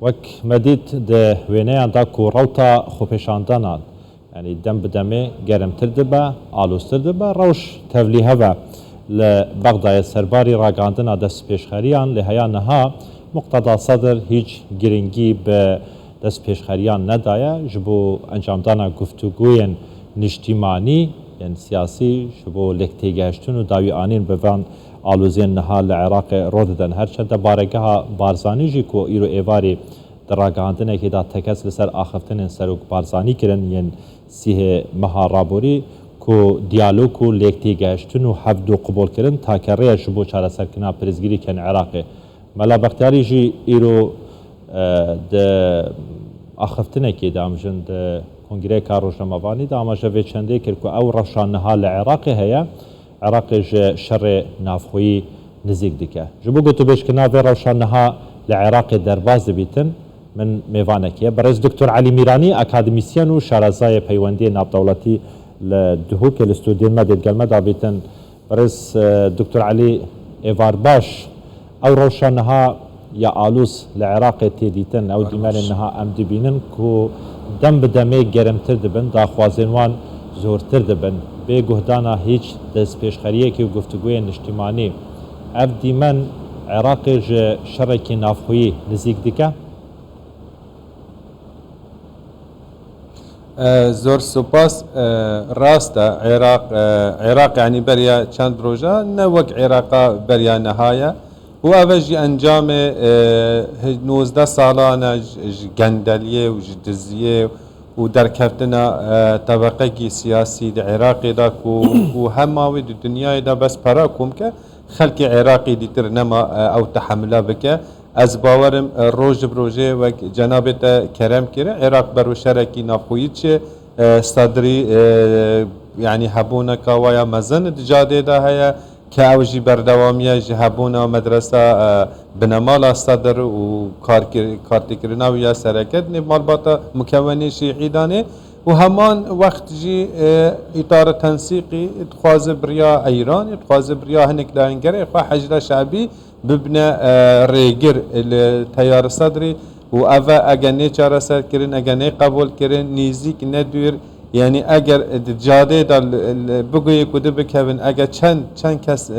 وەک مەدیت وێنەیاندا و ڕەوتە خۆپێشاندانان ینی دەم بدەمێ گەرمتر دەبە ئالۆستر دەبە ڕەوش تەڤلی هەبە لە بەغدایە سەرباری ڕاگاندنا دەست پێشخەریان لە هەیە نەها مقتەدا سەدر هیچ گرنگی بە دەست پێشخەریان نەدایە ji بۆ ئەنجامدانا گفتوگویên نیشتیمانی یان سیاسی ji بۆ لێکتێگەهشتن و داویئانین بڤان ئالۆزیên niha li Iraqê ro didin herçende baregeha Barzanî jî ku îro êvarê di ragihandinekê da tekez li ser axiftinên Serok Barzanî kirin yên sîhê meha raborî ku diyalog û lêktêgehiştin û hevd û qubulkirin takerreya ji bo çareserkirina pirizgirîkên Iraqê. Mela Bextiyarî jî îro di axiftinekê de amjin di Kongreka Rojnamevanî de amaje vê çendê kir ku ew reşa niha li Iraqê heye Iraqê ji şerê navxweyî nizîk dike. Ji bo gotûbêjkirina vê reşa niha li Iraqê derbas dibîtin min mêvanekê ye. Berez Dr. Elî Mîranî akademîsyen û şarezayê peywendiyê navdewletî li Duhokê li stûdyên me dêdgelme dabîtin. Berez Dr. Elî êvar baş ew reşa niha ya alûs li Iraqê tê dîtin ew dîmenên niha em dibînin ku dem bi demê germtir dibin daxwazên wan zortir dibin bê guhdana hiç destpêşxeriyekê û guftugûyên niştimanî ev dîmen Iraqê ji şerekê navxweyî nizîk dike? زۆر سوپاس ڕاستە عێراق ینی بەریا چەند ڕۆژە نە وەک عێراقا بەریا نەهایە و ئەvە ژی ئەنجامێ 19 ساڵانە گەندەلیێ و ji diziyê û derkeftina tebaqekî siyasî di Iraqê da ku hema wê di dunyayê da bes pera komke xelkê Iraqê dîtir nema ew tehemila bike ez bawerim roj bi rojê wek cenabê te kerem kire Iraq berweşerekî navxweyî çê sadrî yanî hebûneka waya mezin di cadê de heye ki ew jî berdewamiye ji hebûna medresa binemala sadr û kartîkirina wî ya sereket nêv malbata mukewwenê şîî danê û heman wext jî îtara tensîqî dixwaze biriya Îranê dixwaze biriya hinek dayîngerê xwe hejra şebî bibne rêgir li teyara sedrî û ev eger nê çareserkirin eger nê qebûlkirin nîzik nedûr yani eger di cadê da biguyê ku dibikevin eger çend kes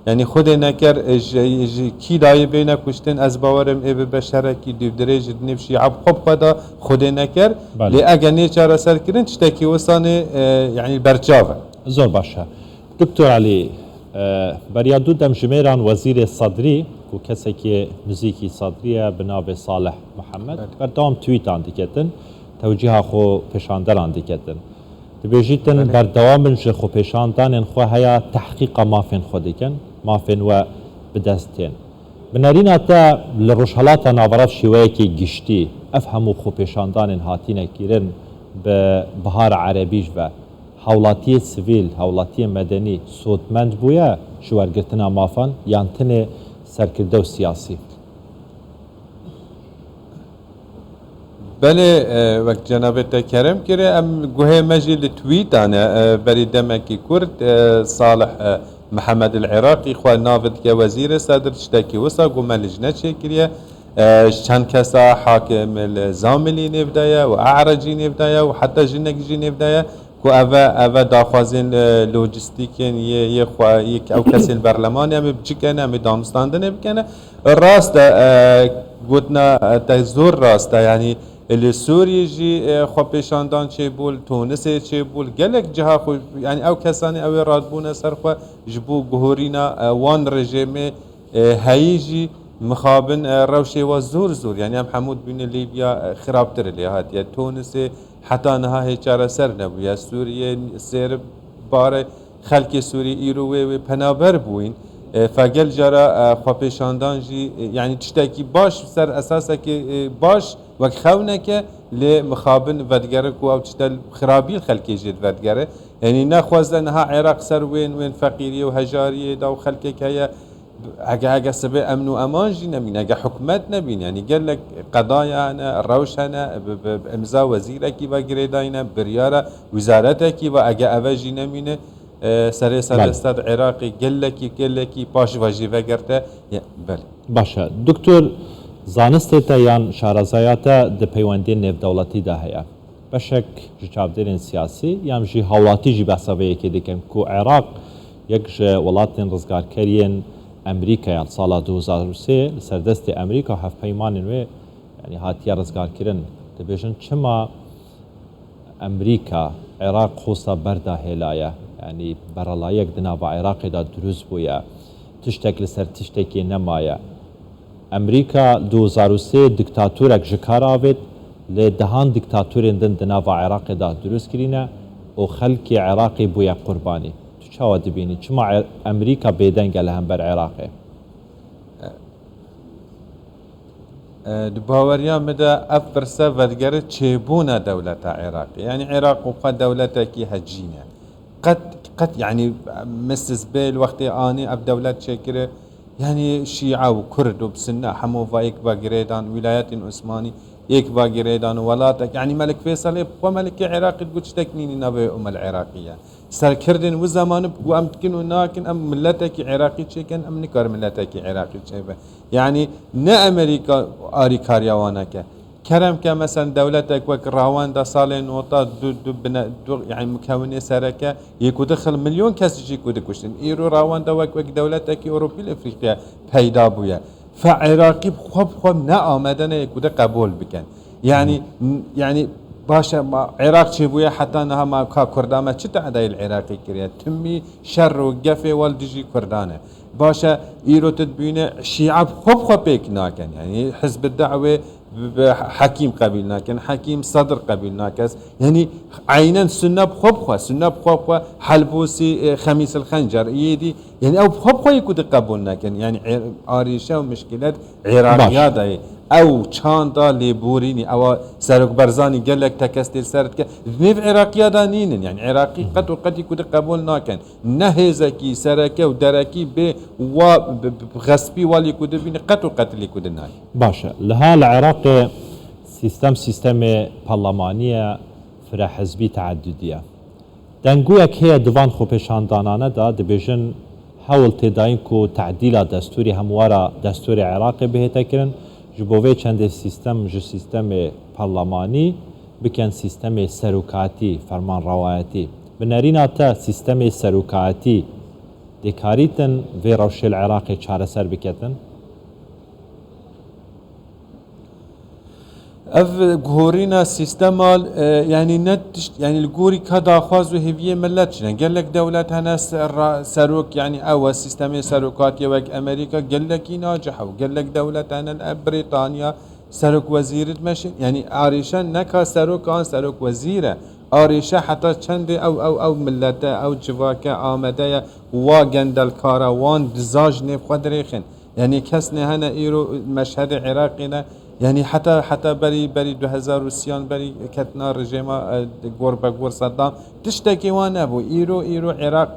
yani xudê neker ji kî dayê bê nekuştin ez bawerim ê bibe şerekî dîvdirê ji nêv şîab xwe xwe da xudê neker lê eger nê çareserkirin tiştekî wisanê yani berçav e. Zor baş e. Dr. Elî beriya du demjimêran wezîrê Sedrî ku kesekî nizîkî Sedrî ye bi navê Salih Mihemed berdewam twîtan diketin tewcîha xwe pêşanderan diketin. Dibêjîtin berdewamên ji xwepêşandanên xwe heya tehqîqa mafên xwe dikin mafên we bi dest tên. Bi nerîna te li rojhelata navrev şîweyekî giştî ev hemû xwepêşandanên hatîne kirin bi bihara erebî ve hewlatiyê sivîl hewlatiyê medenî sodmend bûye ji wergirtina mafan yan tinê serkirde û siyasî. Belê wek cenabê te kerem kire em guhê me jî li twîtane berî demekî Kurd Salih Mihemed el Iraqî xwe navê dike wezîrê sedr tiştekî wisa got me li ji nekiriye çend kesa hakim li Zamilî nêv daye û Erecî nêv daye û heta jinek jî nêv daye ku ev daxwazên lojîstîkên yê xwe ew kesên berlemanê em ê bicikene em ê danûstandinê bikene rast e gotina te zor rast e yanî li Sûriyê jî xwepêşandan çêbû li Tunisê çêbû gelek ciha xwe yani ew kesanê ew ê radbûne ser xwe ji bo guhorîna wan rejimê heyî jî mixabin rewşê we zor yani em hemû dibîne Lîbya xirabtir lê hatiye Tunisê heta niha hê çareser nebûye Sûriyê sêr barê xelkê Sûrî îro wê penaber bûyîn fegel jara xwepêşandan jî yani tiştekî baş ser esasekê baş wek xewneke lê mixabin vedgere ku ew tişte xirabî xelkê jê vedgere yanî nexwaze niha Iraq ser wên feqîriyê û hejariyê da û xelkek heye eger sibê emn û eman jî nemîne eger hikûmet nebîne yanî gelek qedaya hene rewş hene imza wezîrekî ve girêdayîne biryara wîzaretekî ve eger ev jî nemîne serê serestad Iraqê gelekî baş ve jî vegerte belê. Baş e. Doktor زانستێتە یان شارەزایاتە di peywendiyên nêvdewletî de heye beşek ji çavdêrên siyasî yan jî hawlatî jî behsa vê yekê dikin ku Iraq yek ji welatên rizgarkeriyên Emerîkaya sala 2003 li ser destê Emerîka hevpeymanên wê yani hatiye rizgarkirin dibêjin çima Emerîka Iraq xosta berda hêlaye yani beralayek di nava Iraqê da durust bûye tiştek li ser tiştekê nemaye Emerîka 2003 diktatûrek ji kar avêt lê dehan diktatûrên din di nava Iraqê da durust kirîne û xelkê Iraqê bûye qurbanî tu çawa dibînî çima Emerîka bêdeng li hember Iraqê di baweriya me de ev pirse vedgere çêbûna dewleta Iraqê yani Iraq û xwe dewletekî hecî ne qet yani misizbêl wextê anî ev dewlet çêkire yani Şîa û Kurd û Sunne hemû vayek vegirêdan wilayetên Osmanî yek vegirêdan û welatek yani Melik Fêsalê xwe Melikê Iraqê got tiştek nînî navê Umel Iraqî ye serkirdên wî zamanî ku em dikin û nakin em milletekî Iraqî çêkin em nikarin milletekî Iraqî çêbe yani ne Emerîka alîkariya wan neke keremke mesela devletek wek rawanda salên nota yani mukewinê sereke yê ku dixil milyon kes jî ku dikuştin îro rawanda wek devletekî Ewropî li Efrîqya peyda bûye fe Iraqî xwe ne amedene yê ku de qebûl bikin yani başa Iraq çêbûye heta niha ma ka Kurda me çi tehdayê li Iraqê kiriye timî şer û gefê wal dijî Kurdan e başa îro tu dibîne Şîa xwe pêk nakin yani Hizb Dewê حكيم قبيل ناكن حكيم صدر قبيل ناكس يعني عينا سنة بخبخة حلبوسي خميس الخنجر يدي يعني أو بخبخة يكون قبول ناكن يعني عريشة ومشكلات عراقية او چاندا ليبوريني او سرق برزاني قال لك تكستيل سرت نيف عراقية دانين يعني عراقي قد يكون قبول ناكن نهزكي سركه ودركي ب وغصبي والي كود بين قتل يكون ناي باشا لها العراق سيستم برلمانية فرا حزبي تعددية دنگويك هي ديوان خو پیشاندانانه دا دبيجن حاول تداين كو تعديل دستوري هموارا دستوري عراقي بهتكرن جبوه چند سیستم پارلمانی بکن سیستم سروکاتی فرمان روایتی بنارينا تا سیستم سروکاتی دکاریتن و روش العراق چاره سر بکتن اف غورينا سيستمال يعني نتش يعني الغوري كدا خواز وهويه ملت شنو قال لك دولة هنا سروك يعني او سيستم سروكات يوك امريكا قال لك ناجح وقال لك دولة هنا بريطانيا سروك وزيرة ماشي يعني عريشان نكا سروك عن سروك وزيرة عريشة حتى چند او ملته او جواكا آمده واجند الكاروان دزاج نف خدريخن يعني كسنه هنا ايرو مشهد عراقنا يعني حتى بري 2003 بري كتنا رجيما غورباغور صدام تشتكي وانا ابو ايرو عراق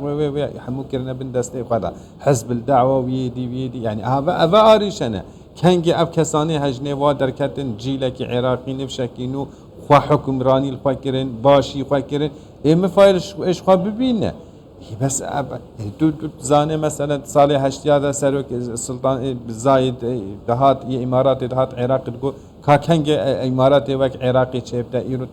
حمو كرنا بن دستي خدا حزب الدعوه ويدي يعني هذا اريشنا كانجي اب كساني هجني وا دركتن جيلك عراقي نفشكينو خو حكمراني الفكرين باشي فكرين ام فايل ايش خو ببينه بس تو زانه مثلا صالح هشتياده سروك سلطان زايد دهات امارات دهات عراق تقول كاكنج امارات وك عراقي شيبتا ايرو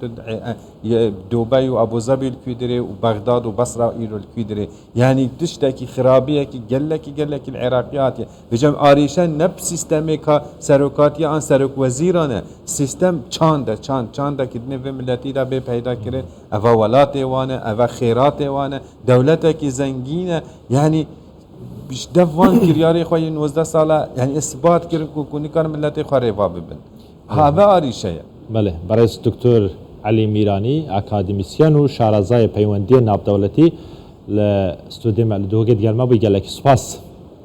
دبي وابو ظبي الكويدري وبغداد وبصره ايرو الكويدري يعني تشتكي خرابيه كي قال لك العراقيات بجم اريشن نب سيستمك سروكاتي ان سروك وزيرانه سيستم چاندا كدنه و ملتي دا به پیدا كره اوا ولاتي وانه اوا خيرات وانه دولتك زنگينه يعني بیش دوان کریاری خوی 19 ساله يعني اثبات کرد کو کار ملت خواره واببن هذا آریشه بله برای دکتر علی میرانی اکادمیسیان و شارزای پیوندی ناب دولتی ل استودیو مال دوگت گرما بگلک سپاس